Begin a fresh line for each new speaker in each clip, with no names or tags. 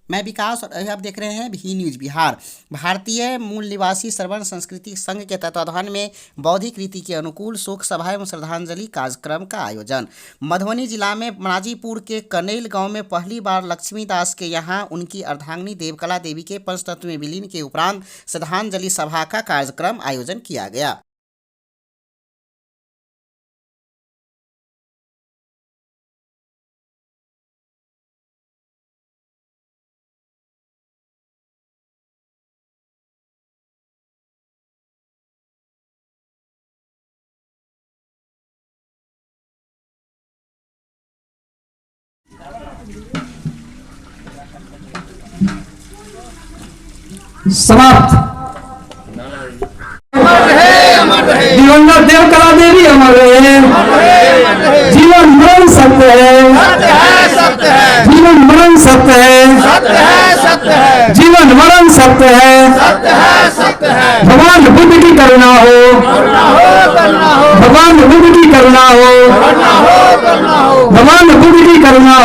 मैं विकास और आप देख रहे हैं भी न्यूज़ बिहार। भारतीय मूल निवासी श्रवण सांस्कृतिक संघ के तत्वाधान में बौद्धिक रीति के अनुकूल शोक सभा एवं श्रद्धांजलि कार्यक्रम का आयोजन। मधुबनी जिला में मनाजीपुर के कनेल गांव में पहली बार लक्ष्मी दास के यहां उनकी अर्धांगिनी देवकला देवी के पंचतत्व में विलीन के उपरांत श्रद्धांजलि सभा का कार्यक्रम आयोजन किया गया।
समाप्त। दिवंगत देवकला देवी अमर रहे। जीवन मरण सत्य है। जीवन मरण सत्य है। जीवन मरण सत्य है। भगवान बुद्ध की करुणा हो। भगवान बुद्ध की करुणा हो। भगवान बुद्ध की करुणा हो।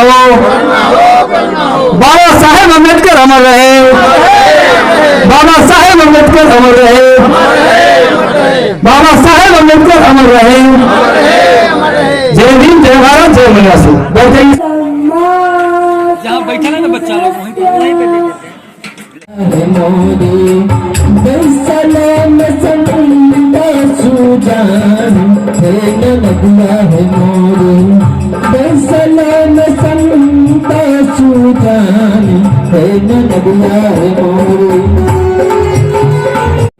बाबा साहेब अम्बेडकर अमर रहे। बाबा साहेब अम्बेडकर अमर रहे। बाबा साहेब अम्बेडकर अमर रहे। जय भीम, जय भारत, जय महिला। बैठे
जहाँ बैठा है ना बच्चा लोग वहीं पे ले लेते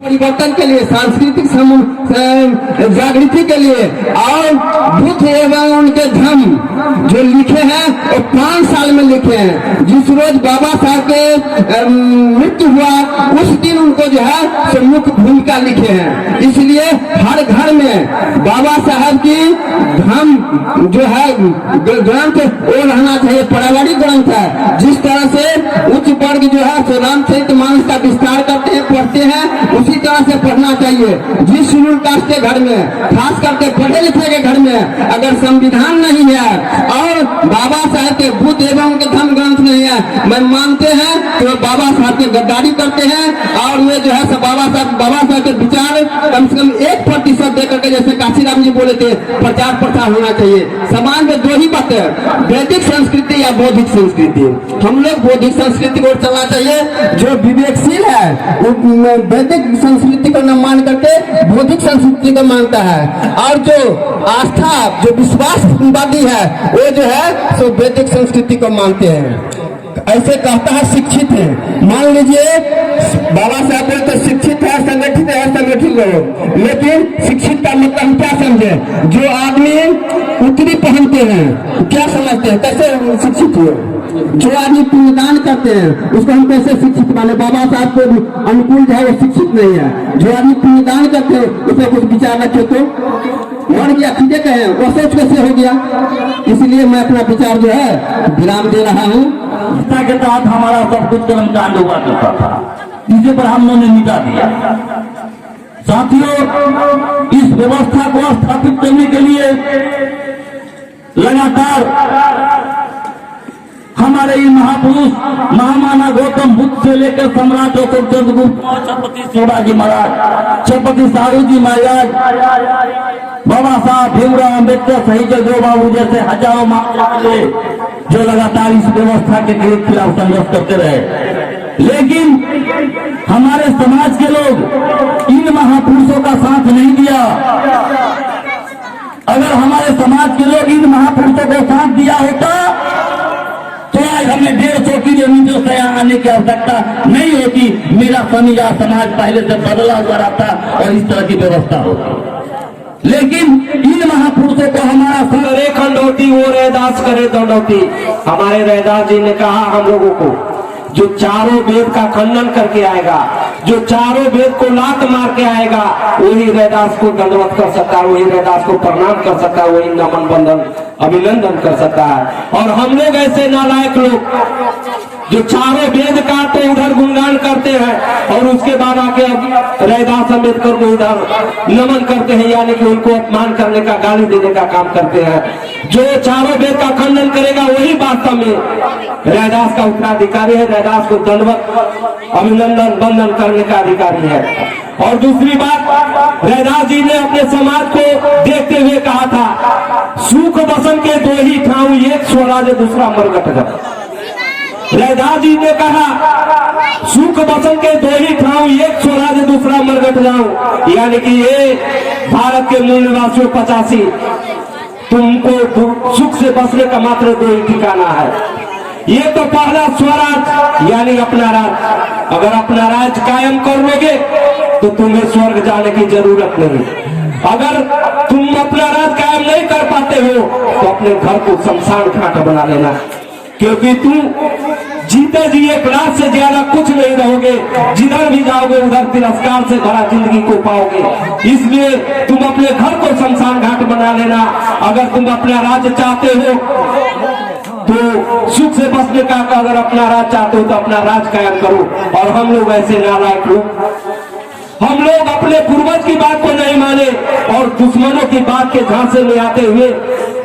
परिवर्तन के लिए, सांस्कृतिक जागृति के लिए और बुद्ध एवं उनके धर्म जो लिखे हैं वो 5 साल में लिखे हैं। जिस रोज बाबा साहब के मृत्यु हुआ उस दिन उनको जो है सो मुख्य भूमिका लिखे हैं। इसलिए हर घर में बाबा साहब की धर्म जो है ग्रंथ वो रहना चाहिए, पारिवारिक ग्रंथ है। जिस तरह से उच्च वर्ग जो है सो रामचरितमानस का विस्तार करते हैं, पढ़ते हैं, उसी तरह से पढ़ना चाहिए। जिस शेड्यूल कास्ट के घर में, खास करके पढ़े लिखे के घर में अगर संविधान नहीं है और बाबा साहब के बुद्ध एवं उनके धर्म ग्रंथ नहीं है, मैं मानते हैं कि वो बाबा साहब की गद्दारी करते हैं और वे जो है बाबा साहब के विचार कम से कम 1% दे करके, जैसे काशीराम जी बोले थे, प्रचार प्रसार होना चाहिए। समाज में 2 ही बातें, वैदिक संस्कृति या बौद्धिक संस्कृति। हम लोग बौद्धिक संस्कृति को चलना चाहिए। जो विवेकशील है वो वैदिक संस्कृति को न मान करके बौद्धिक संस्कृति को मानता है, और जो आस्था, जो विश्वासवादी है वो जो है सो वैदिक संस्कृति को मानते हैं। ऐसे कहता है शिक्षित है। मान लीजिए बाबा साहब तो शिक्षित है, संगठित लोग, लेकिन शिक्षित का मतलब हम क्या समझे? जो आदमी उत्तरी पहनते हैं क्या समझते हैं, कैसे शिक्षित हुए? जो आदमी पिंडदान करते हैं उसको हम कैसे शिक्षित माने? बाबा साहब को अनुकूल जो है वो शिक्षित नहीं है। जो आदमी पिंडदान करते हैं उसमें कुछ विचार रखे तो मर गया, सीधे कहे वो सोच कैसे हो गया? इसलिए मैं अपना विचार जो है विराम दे रहा हूँ।
गीता के तहत हमारा सब कुछ कर्मकांड हुआ करता था, इसे पर हम लोगों ने मिटा दिया। साथियों, इस व्यवस्था को स्थापित करने के लिए लगातार हमारे ये महापुरुष महामाना गौतम बुद्ध से लेकर सम्राट अशोक चंद्रगुप्त, छत्रपति शिवाजी महाराज, छत्रपति शाहू महाराज, बाबा साहब भीमराव अम्बेडकर सहित जगदेव बाबू जैसे हजारों महापुरुष जो लगातार इस व्यवस्था के खिलाफ संघर्ष करते रहे। लेकिन हमारे समाज के लोग इन महापुरुषों का साथ नहीं दिया। अगर हमारे समाज के लोग इन महापुरुषों को साथ दिया होता तो आज हमें 150 किलोमीटर से यहाँ आने की आवश्यकता नहीं होती। मेरा समाज पहले से बदला हुआ रहता और इस तरह की व्यवस्था होती। लेकिन इन महापुरुषों को हमारा
करे खंडोती वो रैदास करे दंडोती। हमारे रैदास जी ने कहा हम लोगों को, जो चारों वेद का खंडन करके आएगा, जो चारों वेद को लात मार के आएगा, वही रैदास को दंडवत कर सकता है, वही रैदास को प्रणाम कर सकता है, वही नमन बंदन अभिनंदन कर सकता है। और हम लोग ऐसे नालायक लोग जो चारों वेद का तो उधर गुणगान करते हैं और उसके बाद आके रैदास अम्बेडकर को उधर नमन करते हैं, यानी कि उनको अपमान करने का, गाली देने का काम करते हैं। जो चारों वेद का खंडन करेगा वही वास्तव में रैदास का उत्तराधिकारी है। रैदास को दंडवत अभिनंदन वंदन करने का अधिकारी है। और दूसरी बात, रैदास जी ने अपने समाज को देखते हुए कहा था, सुख बसन के दो ही ठाव, एक स्वराज दूसरा मरगट गट। रैदास जी ने कहा, सुख बसन के दो ही ठाव, एक स्वराज दूसरा मरगट जाऊं। यानी कि ये भारत के मूल निवासियों 85, तुमको सुख से बसने का मात्र दो ही ठिकाना है। ये तो पहला स्वराज यानी अपना राज। अगर अपना राज कायम कर लोगे तो तुम्हें स्वर्ग जाने की जरूरत नहीं। अगर तुम अपना राज कायम नहीं कर पाते हो तो अपने घर को शमशान घाट बना लेना, क्योंकि तुम जीते जी एक रात से ज्यादा कुछ नहीं रहोगे। जिधर भी जाओगे उधर तिरस्कार से भरा जिंदगी को पाओगे। इसलिए तुम अपने घर को शमशान घाट बना लेना। अगर तुम अपना राज्य चाहते हो तो सुख से बसने का, अगर अपना राज चाहते हो तो अपना राज कायम करो। और हम लोग ऐसे नालायक लोग, हम लोग अपने पूर्वज की बात को नहीं माने और दुश्मनों की बात के झांसे में आते हुए,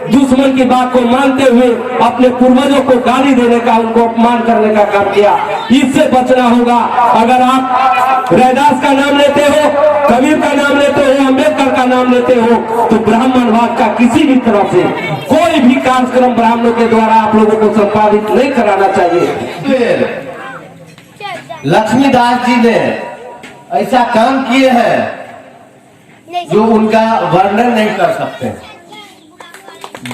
दुश्मन की बात को मानते हुए अपने पूर्वजों को गाली देने का, उनको अपमान करने का काम किया। इससे बचना होगा। अगर आप रैदास का नाम लेते हो, कबीर का नाम लेते हो, अम्बेडकर का नाम लेते हो, तो ब्राह्मणवाद का किसी भी तरह से कोई भी कार्यक्रम ब्राह्मणों के द्वारा आप लोगों को संपादित नहीं कराना चाहिए।
लक्ष्मीदास जी ने ऐसा काम किए हैं जो उनका वर्णन नहीं कर सकते।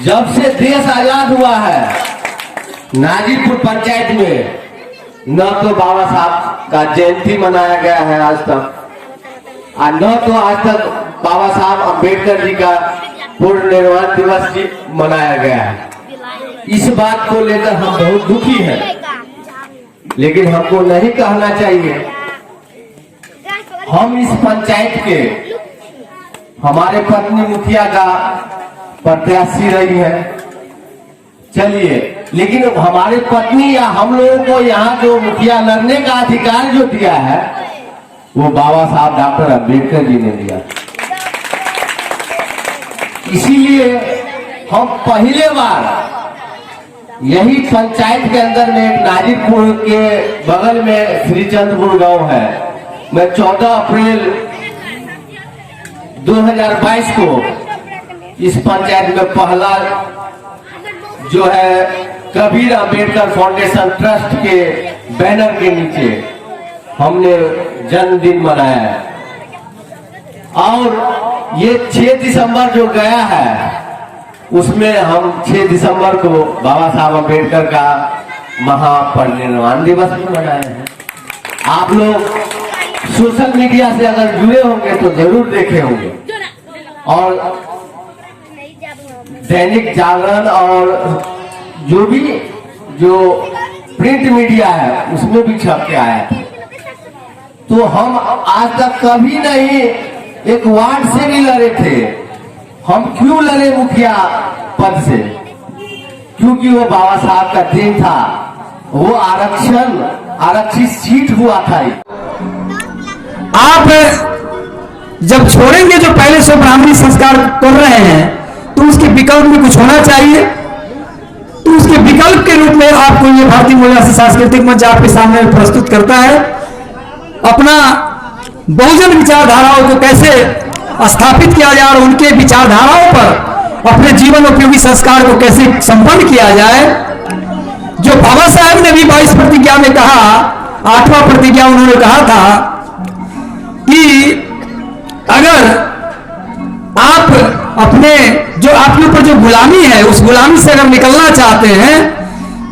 जब से देश आजाद हुआ है, नाजीपुर पंचायत में न तो बाबा साहब का जयंती मनाया गया है आज तक, और न तो आज तक बाबा साहब अम्बेडकर जी का पूर्ण निर्वाण दिवस भी मनाया गया है। इस बात को लेकर हम बहुत दुखी हैं, लेकिन हमको नहीं कहना चाहिए। हम इस पंचायत के, हमारे पत्नी मुखिया का प्रत्याशी रही है, चलिए, लेकिन हमारे पत्नी या हम लोगों को यहाँ जो मुखिया लड़ने का अधिकार जो दिया है वो बाबा साहब डॉक्टर अम्बेडकर जी ने दिया। इसीलिए हम पहले बार यही पंचायत के अंदर में एक नाजीपुर के बगल में श्रीचंद्रपुर गांव है, मैं 14 अप्रैल 2022 को इस पंचायत में पहला जो है कबीर अम्बेडकर फाउंडेशन ट्रस्ट के बैनर के नीचे हमने जन्मदिन मनाया है। और ये 6 दिसंबर जो गया है उसमें हम 6 दिसंबर को बाबा साहब अम्बेडकर का महापरिनिर्वाण दिवस भी मनाए हैं। आप लोग सोशल मीडिया से अगर जुड़े होंगे तो जरूर देखे होंगे, और दैनिक जागरण और जो प्रिंट मीडिया है उसमें भी छप के आया था। तो हम आज तक कभी नहीं एक वार्ड से भी लड़े थे। हम क्यों लड़े मुखिया पद से? क्योंकि वो बाबा साहब का दिन था, वो आरक्षित सीट हुआ था।
आप जब छोड़ेंगे जो पहले से ब्राह्मणी संस्कार कर रहे हैं तो उसके विकल्प में कुछ होना चाहिए। तो उसके विकल्प के रूप में आपको ये भारतीय मूल्य सांस्कृतिक मंच आपके सामने प्रस्तुत करता है। अपना बहुजन विचारधाराओं को कैसे स्थापित किया जाए और उनके विचारधाराओं पर अपने जीवन उपयोगी संस्कार को कैसे संपन्न किया जाए। जो बाबा साहब ने भी 22 प्रतिज्ञा में कहा, 8वां प्रतिज्ञा उन्होंने कहा था कि अगर आप अपने जो आपके ऊपर जो गुलामी है उस गुलामी से अगर निकलना चाहते हैं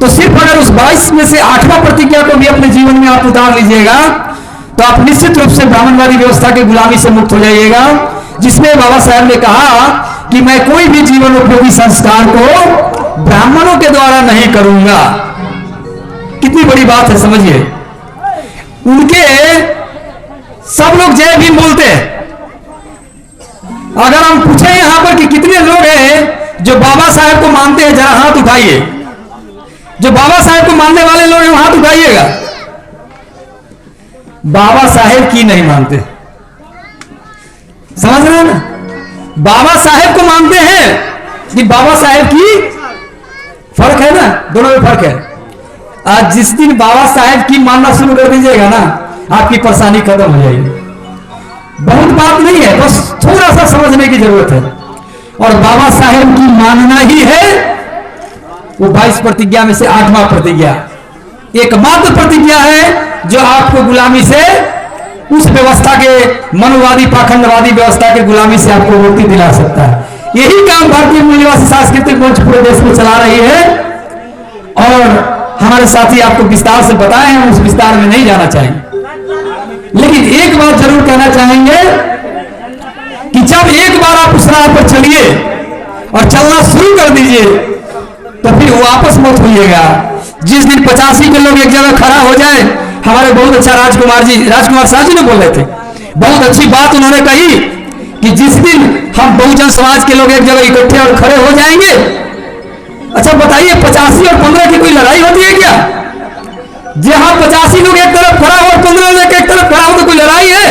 तो सिर्फ अगर उस 22 में से 8वां प्रतिज्ञा को भी अपने जीवन में आप उतार लीजिएगा तो आप निश्चित रूप से ब्राह्मणवादी व्यवस्था की गुलामी से मुक्त हो जाइएगा, जिसमें बाबा साहब ने कहा कि मैं कोई भी जीवन उपयोगी संस्कार को ब्राह्मणों के द्वारा नहीं करूंगा। कितनी बड़ी बात है, समझिए। उनके सब लोग जय भीम बोलते हैं। अगर हम पूछें यहां पर कि कितने लोग हैं जो बाबा साहब को मानते हैं, जरा हाथ उठाइए। जो बाबा साहब को मानने वाले लोग हैं वो हाथ उठाइएगा। बाबा साहेब की नहीं मानते, समझ रहे हैं ना? बाबा साहेब को मानते हैं
कि बाबा साहेब की फर्क है ना, दोनों में फर्क है। आज जिस दिन बाबा साहेब की मानना शुरू कर दीजिएगा ना, आपकी परेशानी खत्म हो जाएगी। बहुत बात नहीं है, बस थोड़ा सा समझने की जरूरत है। और बाबा साहेब की मानना ही है वो 22 प्रतिज्ञा में से 8वां प्रतिज्ञा, एकमात्र प्रतिज्ञा है जो आपको गुलामी से, उस व्यवस्था के, मनोवादी पाखंडवादी व्यवस्था के गुलामी से आपको मुक्ति दिला सकता है। यही काम भारतीय मूल निवासी सांस्कृतिक मंच पूरे देश में चला रही है और हमारे साथी आपको विस्तार से बताए हैं, उस विस्तार में नहीं जाना चाहेंगे। लेकिन एक बात जरूर कहना चाहेंगे कि जब एक बार आप उस राह पर चलिए और चलना शुरू कर दीजिए तो फिर वापस मत होइएगा। जिस दिन 85 के लोग एक जगह खड़ा हो जाए, हमारे बहुत अच्छा राजकुमार साहब जी ने बोल रहे थे, बहुत अच्छी बात उन्होंने कही कि जिस दिन हम बहुजन समाज के लोग एक जगह इकट्ठे और खड़े हो जाएंगे। अच्छा बताइए, 85 और 15 की कोई लड़ाई होती है क्या? जहां 85 लोग एक तरफ खड़ा हो और 15 लोग एक तरफ खड़ा हो तो कोई लड़ाई है?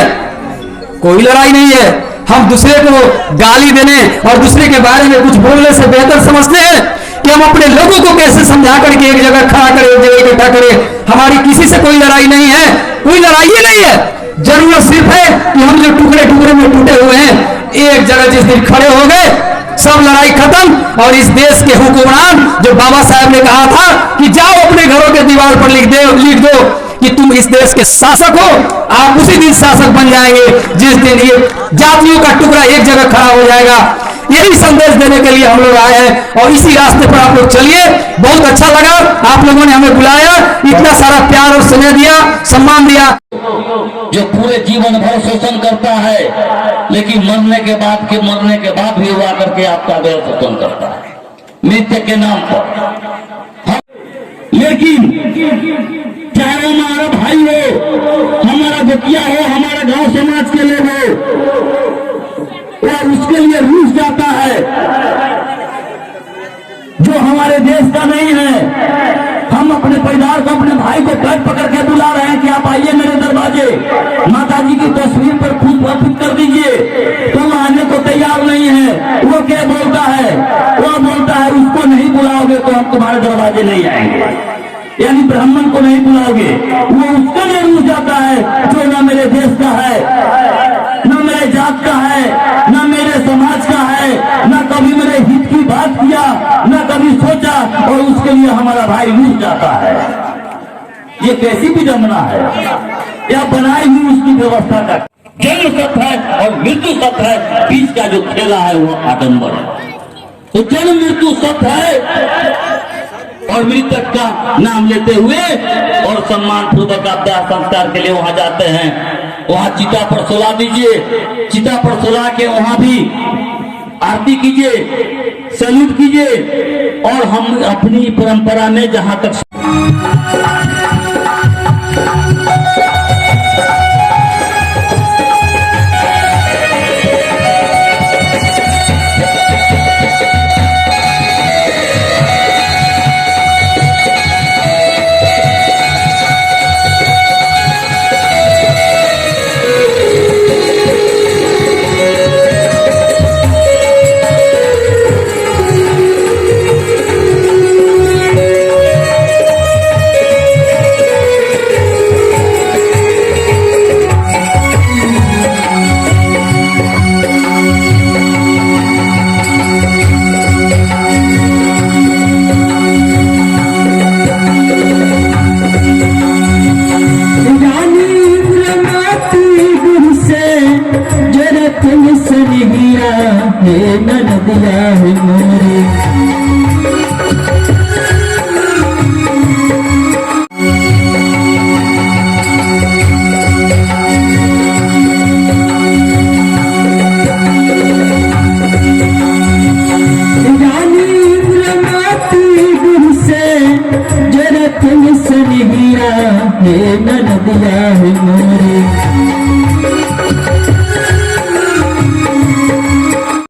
कोई लड़ाई नहीं है। हम दूसरे को गाली देने और दूसरे के बारे में कुछ बोलने से बेहतर समझते हैं कि हम अपने लोगों को कैसे समझा करके एक जगह खड़ा करें, एक जगह इकट्ठा करें। हमारी किसी से कोई लड़ाई नहीं है, कोई लड़ाई ही नहीं है। जरूरत सिर्फ है कि हम जो टुकड़े टुकड़े में टूटे हुए हैं, एक जगह जिस दिन खड़े हो गए, सब लड़ाई खत्म। और इस देश के हुक्मरान, जो बाबा साहब ने कहा था कि जाओ अपने घरों के दीवार पर लिख दो कि तुम इस देश के शासक हो, आप उसी दिन शासक बन जाएंगे जिस दिन ये जातियों का टुकड़ा एक जगह खड़ा हो जाएगा। यही संदेश देने के लिए हम लोग आए हैं और इसी रास्ते पर आप लोग चलिए। बहुत अच्छा लगा आप लोगों ने हमें बुलाया, इतना सारा प्यार और स्नेह दिया, सम्मान दिया।
जो पूरे जीवन भर शोषण करता है, लेकिन मरने के बाद भी वो आकर के आपका गैर शोषण करता है मृत्यु के नाम पर। लेकिन चाहे हमारा भाई हो, हमारा बतिया हो, हमारा गांव समाज के लोग हो, और उसके लिए रूस जाता है जो हमारे देश का नहीं है। हम अपने परिवार को, अपने भाई को पैर पकड़ के बुला रहे हैं कि आप आइए मेरे दरवाजे, माता जी की तस्वीर पर फूल अर्पित कर दीजिए, तो वो आने को तैयार नहीं है। वो क्या बोलता है? वो बोलता है उसको नहीं बुलाओगे तो हम तुम्हारे दरवाजे नहीं आएंगे, यानी ब्राह्मण को नहीं बुलाओगे। वो उसके लिए रूस जाता है जो ना मेरे देश का है, ना मेरे जात का है, ना मेरे समाज का है, ना कभी मेरे हित की बात किया, ना कभी सोचा, और उसके लिए हमारा भाई रूस जाता है। ये कैसी भी जमना है, या बनाई हुई उसकी व्यवस्था का जन्म सत्य है और मृत्यु सत्य है। बीच का जो खेला है वो आडंबर है। तो जन्म मृत्यु सत्य है और मृतक का नाम लेते हुए और सम्मान पूर्वक आप दाह संस्कार के लिए वहां जाते हैं। वहां चिता पर सुला दीजिए, चिता पर सुला के वहां भी आरती कीजिए, सैल्यूट कीजिए। और हम अपनी परंपरा में जहां तक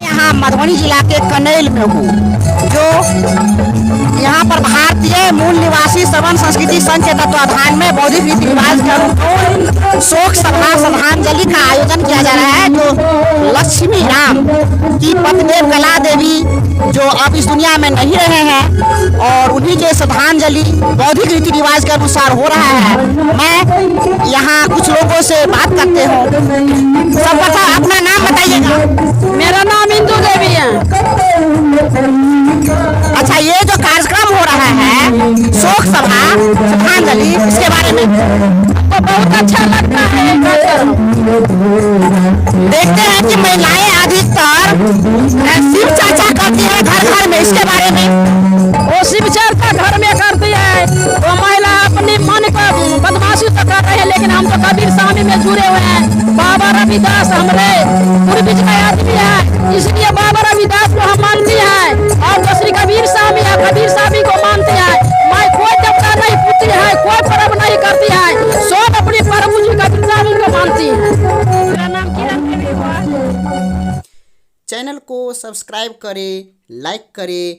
यहाँ मधुबनी जिला के कनैल में हूँ, जो
यहाँ पर भारतीय मूल निवासी श्रवण संस्कृति संघ के तत्वाधान में बौद्धिक रीति रिवाज के अनुकूल शोक सभा श्रद्धांजलि का आयोजन किया जा रहा है। जो लक्ष्मी राम की पत्नी कला देवी जो अब इस दुनिया में नहीं रहे हैं और उन्हीं के श्रद्धांजलि बौद्धिक रीति रिवाज के अनुसार हो रहा है। मैं यहाँ कुछ लोगों से बात करते हूँ। सब बता, अपना नाम बताइएगा।
मेरा नाम इंदू देवी है।
अच्छा, ये जो कार्यक्रम हो रहा है शोक सभा श्रद्धांजलि, इसके बारे में
तो बहुत अच्छा लगता है ये कार्यक्रम।
देखते हैं कि महिलाएं अधिकतर शिव चर्चा करती है घर घर में, इसके बारे में
वो शिव चर्चा घर में करती है। वो महिला अपनी मन को बदमाशी तो कर रहे हैं, लेकिन हम तो कबीर स्वामी में जुड़े हुए हैं। बाबा रविदास हमारे पूर्वज का आदमी है, इसलिए बाबा रविदास को हम मानते हैं और दूसरी कबीर स्वामी है, कबीर स्वामी को मानते हैं। मैं कोई देवता नहीं पूछती है, कोई पर्व नहीं करती है, सब अपने प्रभु जी कबीर स्वामी को मानती है। मेरा नाम किरण देवी है।
चैनल को सब्सक्राइब करें, लाइक करें,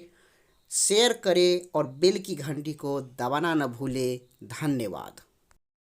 शेयर करें और बेल की घंटी को दबाना न भूलें। धन्यवाद।